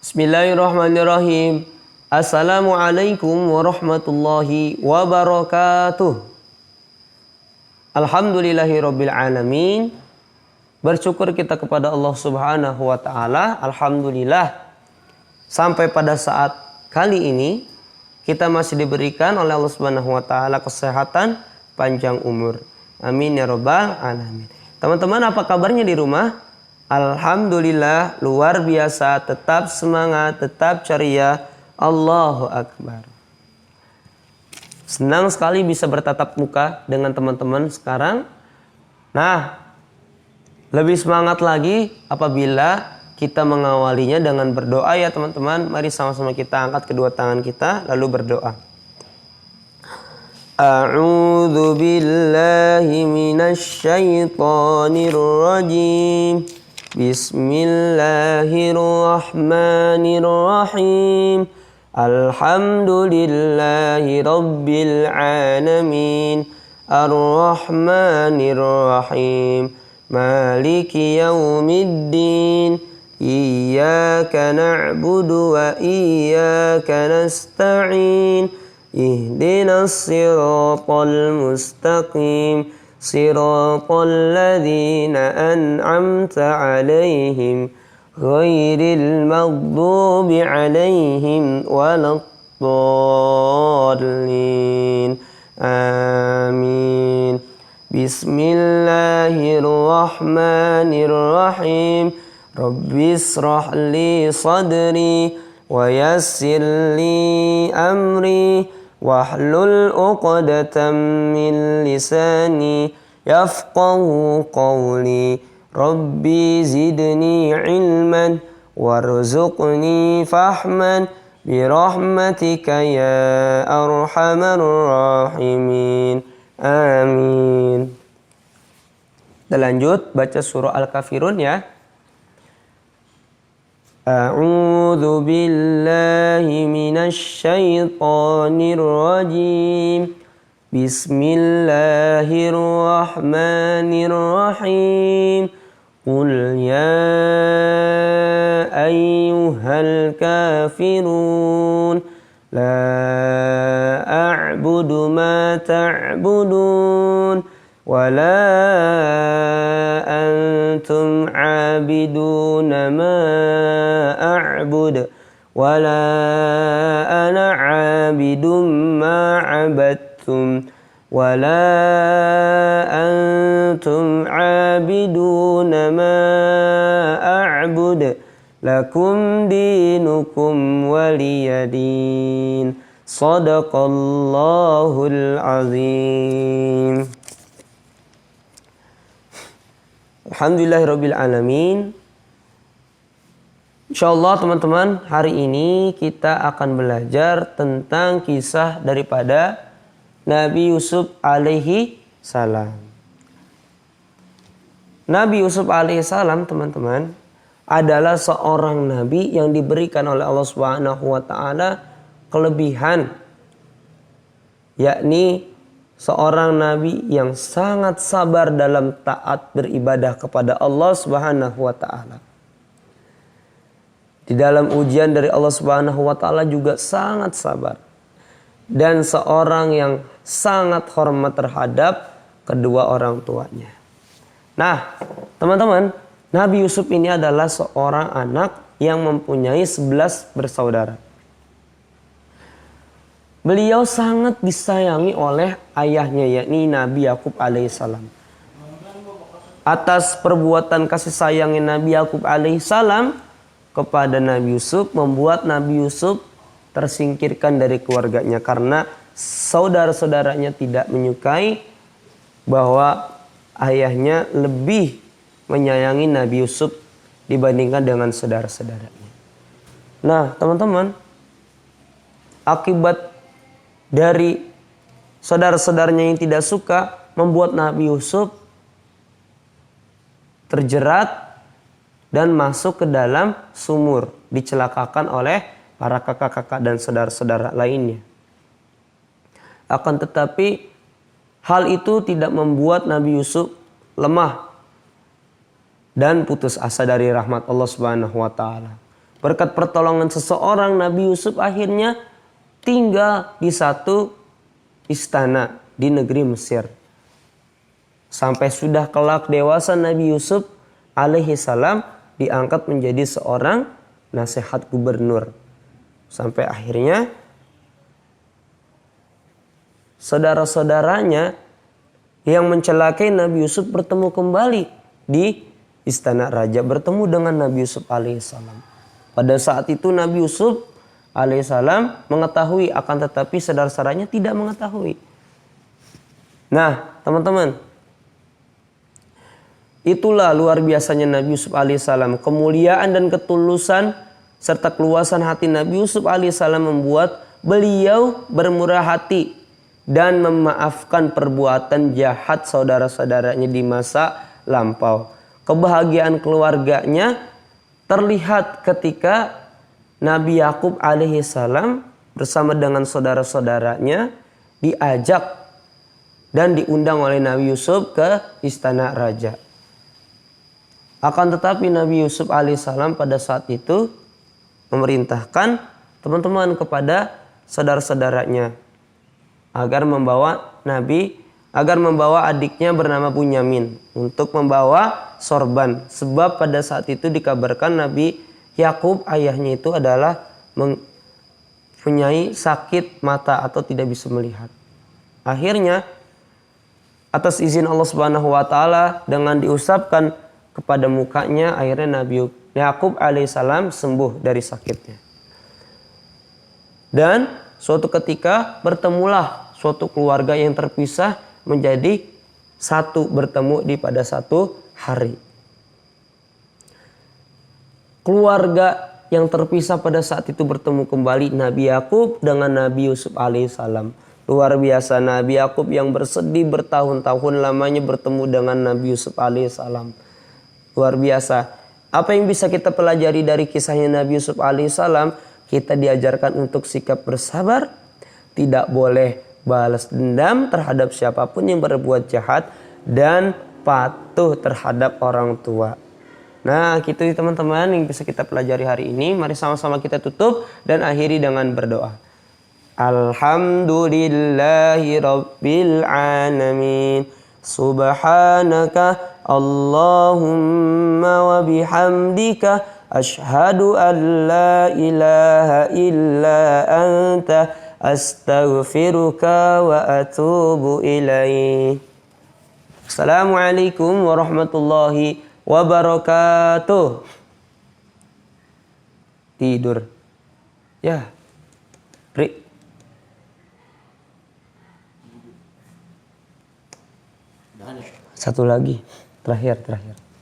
Bismillahirrahmanirrahim. Assalamualaikum warahmatullahi wabarakatuh. Alhamdulillahirabbil alamin. Bersyukur kita kepada Allah Subhanahu wa taala. Alhamdulillah sampai pada saat kali ini kita masih diberikan oleh Allah Subhanahu wa taala kesehatan, panjang umur. Amin ya rabbal alamin. Teman-teman, apa kabarnya di rumah? Alhamdulillah luar biasa, tetap semangat, tetap ceria. Allahu Akbar. Senang sekali bisa bertatap muka dengan teman-teman sekarang. Nah, lebih semangat lagi apabila kita mengawalinya dengan berdoa ya teman-teman. Mari sama-sama kita angkat kedua tangan kita lalu berdoa. A'udzu billahi minasy syaithanir rajim. Bismillahirrahmanirrahim. Alhamdulillahi rabbil alamin. Ar-Rahmanir-Rahim. Maliki yaumiddin. Iyyaka na'budu wa iyyaka nasta'in. Ihdinas siratal mustaqim. Siratal ladzina an'amta 'alaihim ghairil maghdubi 'alaihim waladdallin. Amin. Bismillahirrahmanirrahim. Rabbishrah li sadri wa yassir li amri wahlul 'uqdatam min lisani yafqahu qawli. Rabbi zidni ilman warzuqni fahman birahmatika ya arhamar rahimin. Amin. Kita lanjut baca surah Al-Kafirun ya. A'udzu billahi minasy syaithanir rajim. Bismillahirrahmanirrahim. Qul ya ayyuhal kafirun la a'budu ma ta'budun wa la antum 'abiduna ma a'bud wa la ana 'abidum ma 'abadtum wa la antum 'abiduna ma a'bud lakum dinukum waliyadin. Shadaqallahul azim. Alhamdulillahirabbil alamin. Insyaallah teman-teman, hari ini kita akan belajar tentang kisah daripada Nabi Yusuf alaihi salam. Nabi Yusuf alaihi salam teman-teman adalah seorang nabi yang diberikan oleh Allah Subhanahu wa taala kelebihan, yakni seorang nabi yang sangat sabar dalam taat beribadah kepada Allah Subhanahu wa taala. Di dalam ujian dari Allah Subhanahu wa taala juga sangat sabar. Dan seorang yang sangat hormat terhadap kedua orang tuanya. Nah, teman-teman, Nabi Yusuf ini adalah seorang anak yang mempunyai 11 bersaudara. Beliau sangat disayangi oleh ayahnya, yakni Nabi Yakub alaihissalam. Atas perbuatan kasih sayangnya Nabi Yakub alaihissalam kepada Nabi Yusuf, membuat Nabi Yusuf tersingkirkan dari keluarganya karena saudara-saudaranya tidak menyukai bahwa ayahnya lebih menyayangi Nabi Yusuf dibandingkan dengan saudara-saudaranya. Nah, teman-teman, akibat dari saudara-saudaranya yang tidak suka membuat Nabi Yusuf terjerat dan masuk ke dalam sumur, dicelakakan oleh para kakak-kakak dan saudara-saudara lainnya. Akan tetapi hal itu tidak membuat Nabi Yusuf lemah dan putus asa dari rahmat Allah Subhanahu wa taala. Berkat pertolongan seseorang, Nabi Yusuf akhirnya tinggal di satu istana di negeri Mesir. Sampai sudah kelak dewasa, Nabi Yusuf alaihi salam diangkat menjadi seorang nasihat gubernur. Sampai akhirnya saudara-saudaranya yang mencelakai Nabi Yusuf bertemu kembali di istana raja, bertemu dengan Nabi Yusuf alaihissalam. Pada saat itu Nabi Yusuf alaihissalam mengetahui, akan tetapi saudara-saudaranya tidak mengetahui. Nah, teman-teman, itulah luar biasanya Nabi Yusuf alaihissalam. Kemuliaan dan ketulusan serta keluasan hati Nabi Yusuf alaihissalam membuat beliau bermurah hati dan memaafkan perbuatan jahat saudara-saudaranya di masa lampau. Kebahagiaan keluarganya terlihat ketika Nabi Yakub alaihissalam bersama dengan saudara-saudaranya diajak dan diundang oleh Nabi Yusuf ke istana raja. Akan tetapi Nabi Yusuf alaihissalam pada saat itu memerintahkan teman-teman kepada saudara-saudaranya agar membawa adiknya bernama Bunyamin untuk membawa sorban. Sebab pada saat itu dikabarkan Nabi Yakub ayahnya itu adalah mempunyai sakit mata atau tidak bisa melihat. Akhirnya atas izin Allah Subhanahu wa taala dengan diusapkan kepada mukanya, akhirnya Nabi Yakub alaihissalam sembuh dari sakitnya. Dan suatu ketika bertemulah suatu keluarga yang terpisah menjadi satu, bertemu pada satu hari. Keluarga yang terpisah pada saat itu bertemu kembali, Nabi Yakub dengan Nabi Yusuf alaihissalam. Luar biasa, Nabi Yakub yang bersedih bertahun-tahun lamanya bertemu dengan Nabi Yusuf alaihissalam. Luar biasa. Apa yang bisa kita pelajari dari kisahnya Nabi Yusuf alaihissalam? Kita diajarkan untuk sikap bersabar, tidak boleh balas dendam terhadap siapapun yang berbuat jahat, dan patuh terhadap orang tua. Nah, gitu teman-teman yang bisa kita pelajari hari ini. Mari sama-sama kita tutup dan akhiri dengan berdoa. Alhamdulillahi rabbil alamin. Subhanaka Allahumma wa bihamdika asyhadu an la ilaha illa anta astaghfiruka wa atubu ilaih. Assalamualaikum warahmatullahi wabarakatuh. Tidur. Ya. Pri. Satu lagi. Terakhir.